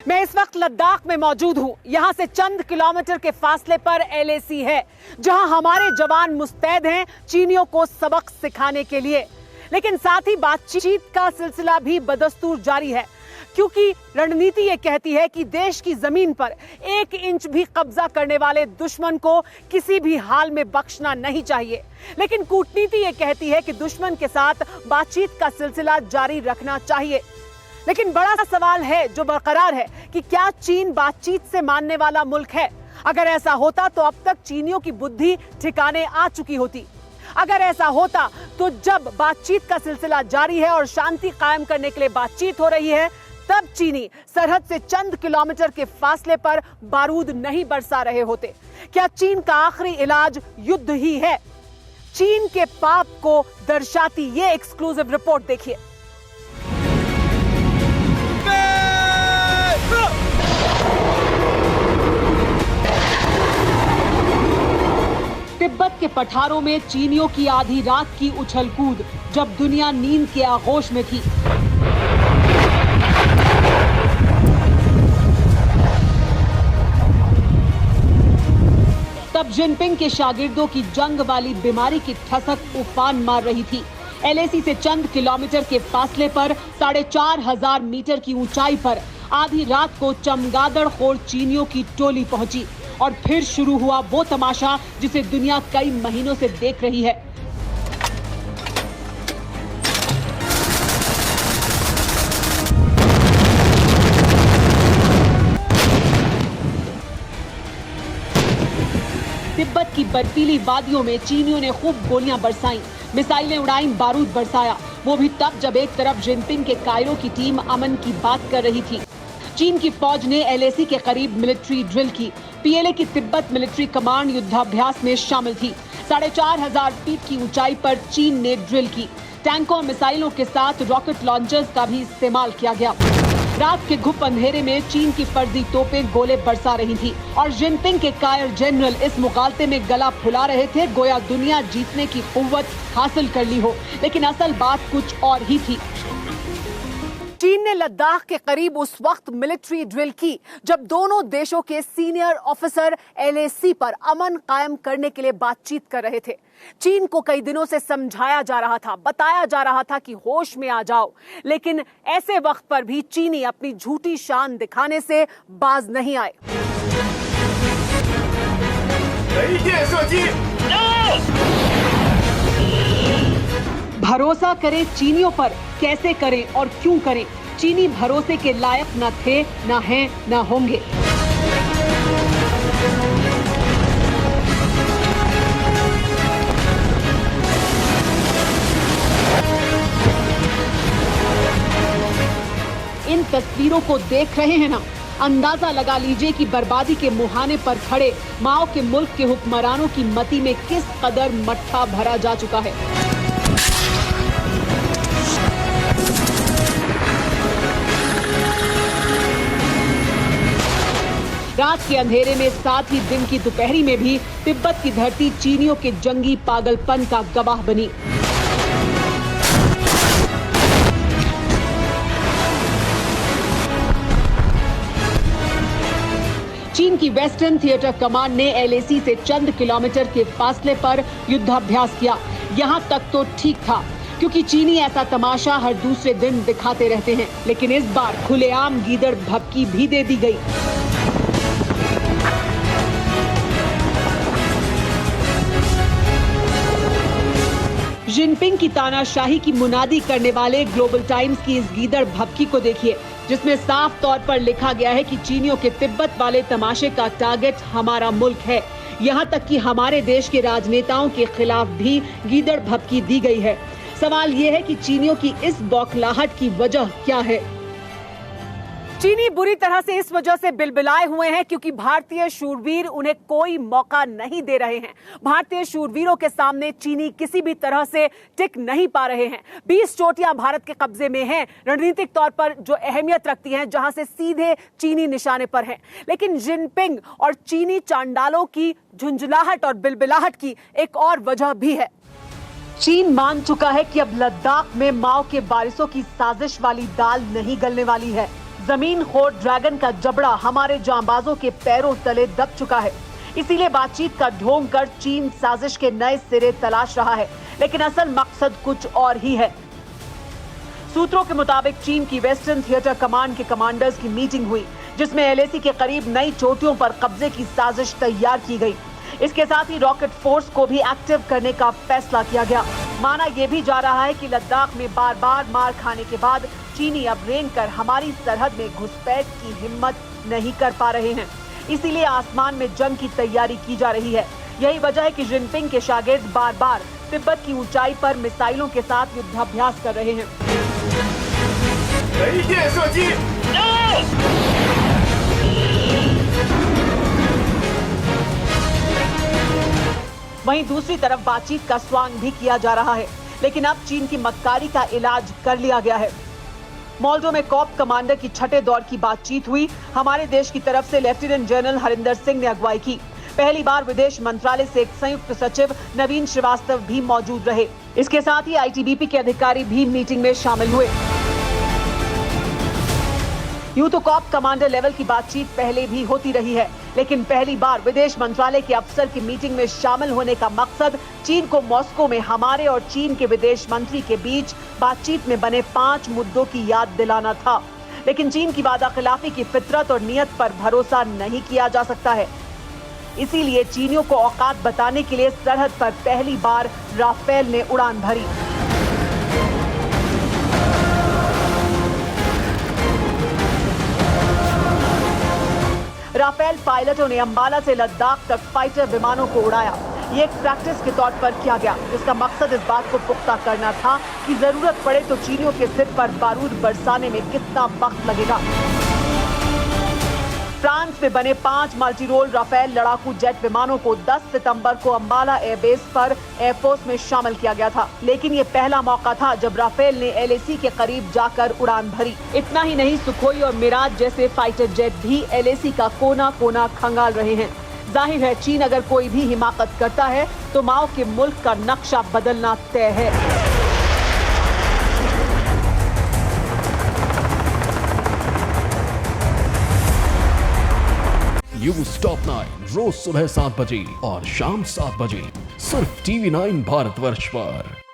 मैं इस वक्त लद्दाख में मौजूद हूँ। यहाँ से चंद किलोमीटर के फासले पर LAC है, जहाँ हमारे जवान मुस्तैद हैं चीनियों को सबक सिखाने के लिए। लेकिन साथ ही बातचीत का सिलसिला भी बदस्तूर जारी है, क्योंकि रणनीति ये कहती है कि देश की जमीन पर 1 इंच भी कब्जा करने वाले दुश्मन को किसी भी हाल में बख्शना नहीं चाहिए। लेकिन कूटनीति ये कहती है कि दुश्मन के साथ बातचीत का सिलसिला जारी रखना चाहिए। लेकिन बड़ा सा सवाल है जो बरकरार है कि क्या चीन बातचीत से मानने वाला मुल्क है? अगर ऐसा होता तो अब तक चीनियों की बुद्धि ठिकाने आ चुकी होती। अगर ऐसा होता तो जब बातचीत का सिलसिला जारी है और शांति कायम करने के लिए बातचीत हो रही है, तब चीनी सरहद से चंद किलोमीटर के फासले पर बारूद नहीं बरसा रहे होते। क्या चीन का आखिरी इलाज युद्ध ही है? चीन के पाप को दर्शाती ये एक्सक्लूसिव रिपोर्ट देखिए। तिब्बत के पठारों में चीनियों की आधी रात की उछल कूद, जब दुनिया नींद के आगोश में थी। तब जिनपिंग के शागिर्दों की जंग वाली बीमारी की ठसक उफान मार रही थी। LAC से चंद किलोमीटर के फासले पर 4500 मीटर की ऊंचाई पर आधी रात को चमगादड़ खोर चीनियों की टोली पहुंची और फिर शुरू हुआ वो तमाशा जिसे दुनिया कई महीनों से देख रही है। तिब्बत की बर्फीली वादियों में चीनियों ने खूब गोलियां बरसाईं, मिसाइलें उड़ाईं, बारूद बरसाया। वो भी तब जब एक तरफ जिनपिंग के कायरो की टीम अमन की बात कर रही थी। चीन की फौज ने LAC के करीब मिलिट्री ड्रिल की। PLA की तिब्बत मिलिट्री कमांड युद्धाभ्यास में शामिल थी। 4500 फीट की ऊंचाई पर चीन ने ड्रिल की। टैंकों और मिसाइलों के साथ रॉकेट लॉन्चर्स का भी इस्तेमाल किया गया। रात के घुप अंधेरे में चीन की फर्जी तोपें गोले बरसा रही थी और जिनपिंग के कायर जनरल इस मुकालते में गला फुला रहे थे, गोया दुनिया जीतने की कुव्वत हासिल कर ली हो। लेकिन असल बात कुछ और ही थी। चीन ने लद्दाख के करीब उस वक्त मिलिट्री ड्रिल की जब दोनों देशों के सीनियर ऑफिसर LAC पर अमन कायम करने के लिए बातचीत कर रहे थे। चीन को कई दिनों से समझाया जा रहा था, बताया जा रहा था कि होश में आ जाओ, लेकिन ऐसे वक्त पर भी चीनी अपनी झूठी शान दिखाने से बाज नहीं आए। भरोसा करें चीनियों पर, कैसे करें और क्यों करें? चीनी भरोसे के लायक न थे, न हैं, न होंगे। इन तस्वीरों को देख रहे हैं ना, अंदाजा लगा लीजिए कि बर्बादी के मुहाने पर खड़े माओ के मुल्क के हुक्मरानों की मति में किस कदर मट्ठा भरा जा चुका है। रात के अंधेरे में, साथ ही दिन की दोपहरी में भी तिब्बत की धरती चीनियों के जंगी पागलपन का गवाह बनी। चीन की वेस्टर्न थिएटर कमांड ने LAC से चंद किलोमीटर के फासले पर युद्धाभ्यास किया। यहाँ तक तो ठीक था, क्योंकि चीनी ऐसा तमाशा हर दूसरे दिन दिखाते रहते हैं। लेकिन इस बार खुलेआम गीदड़ भभकी भी दे दी गई। जिनपिंग की तानाशाही की मुनादी करने वाले ग्लोबल टाइम्स की इस गीदड़ भभकी को देखिए, जिसमें साफ तौर पर लिखा गया है कि चीनियों के तिब्बत वाले तमाशे का टारगेट हमारा मुल्क है। यहाँ तक कि हमारे देश के राजनेताओं के खिलाफ भी गीदड़ भभकी दी गई है। सवाल ये है कि चीनियों की इस बौखलाहट की वजह क्या है? चीनी बुरी तरह से इस वजह से बिलबिलाए हुए हैं क्योंकि भारतीय शूरवीर उन्हें कोई मौका नहीं दे रहे हैं। भारतीय शूरवीरों के सामने चीनी किसी भी तरह से टिक नहीं पा रहे हैं। 20 चोटियां भारत के कब्जे में हैं, रणनीतिक तौर पर जो अहमियत रखती हैं, जहां से सीधे चीनी निशाने पर हैं। लेकिन जिनपिंग और चीनी चांडालों की झुंझलाहट और बिलबिलाहट की एक और वजह भी है। चीन मान चुका है कि अब लद्दाख में माओ के वारिसों की साजिश वाली दाल नहीं गलने वाली है। जमीन खोर ड्रैगन का जबड़ा हमारे जांबाजों के पैरों तले दब चुका है। इसीलिए बातचीत का ढोंग कर चीन साजिश के नए सिरे तलाश रहा है, लेकिन असल मकसद कुछ और ही है। सूत्रों के मुताबिक चीन की वेस्टर्न थिएटर कमांड के कमांडर्स की मीटिंग हुई, जिसमें एलएसी के करीब नई चोटियों पर कब्जे की साजिश तैयार की गई। इसके साथ ही रॉकेट फोर्स को भी एक्टिव करने का फैसला किया गया। माना यह भी जा रहा है कि लद्दाख में बार बार मार खाने के बाद चीनी अब रेंग कर हमारी सरहद में घुसपैठ की हिम्मत नहीं कर पा रहे हैं। इसीलिए आसमान में जंग की तैयारी की जा रही है। यही वजह है कि जिनपिंग के शागिर्द बार बार तिब्बत की ऊंचाई पर मिसाइलों के साथ युद्धाभ्यास कर रहे हैं। वहीं दूसरी तरफ बातचीत का स्वांग भी किया जा रहा है, लेकिन अब चीन की मक्कारी का इलाज कर लिया गया है। मॉल्डो में कॉप कमांडर की छठे दौर की बातचीत हुई। हमारे देश की तरफ से लेफ्टिनेंट जनरल हरिंदर सिंह ने अगुवाई की। पहली बार विदेश मंत्रालय से एक संयुक्त सचिव नवीन श्रीवास्तव भी मौजूद रहे। इसके साथ ही आईटीबीपी के अधिकारी भी मीटिंग में शामिल हुए। यूं तो कॉप कमांडर लेवल की बातचीत पहले भी होती रही है, लेकिन पहली बार विदेश मंत्रालय के अफसर की मीटिंग में शामिल होने का मकसद चीन को मॉस्को में हमारे और चीन के विदेश मंत्री के बीच बातचीत में बने 5 मुद्दों की याद दिलाना था। लेकिन चीन की वादाखिलाफी की फितरत और नियत पर भरोसा नहीं किया जा सकता है। इसीलिए चीनियों को औकात बताने के लिए सरहद पर पहली बार राफेल ने उड़ान भरी। राफेल पायलटों ने अंबाला से लद्दाख तक फाइटर विमानों को उड़ाया। ये एक प्रैक्टिस के तौर पर किया गया, जिसका मकसद इस बात को पुख्ता करना था कि जरूरत पड़े तो चीनियों के सिर पर बारूद बरसाने में कितना वक्त लगेगा। फ्रांस में बने 5 मल्टी रोल राफेल लड़ाकू जेट विमानों को 10 सितंबर को अंबाला एयरबेस पर एयरफोर्स में शामिल किया गया था। लेकिन ये पहला मौका था जब राफेल ने एलएसी के करीब जाकर उड़ान भरी। इतना ही नहीं, सुखोई और मिराज जैसे फाइटर जेट भी एलएसी का कोना कोना खंगाल रहे हैं। जाहिर है, चीन अगर कोई भी हिमाकत करता है तो माओ के मुल्क का नक्शा बदलना तय है। न्यूज़ टॉप 9 रोज सुबह 7 बजे और शाम 7 बजे सिर्फ TV9 भारतवर्ष पर।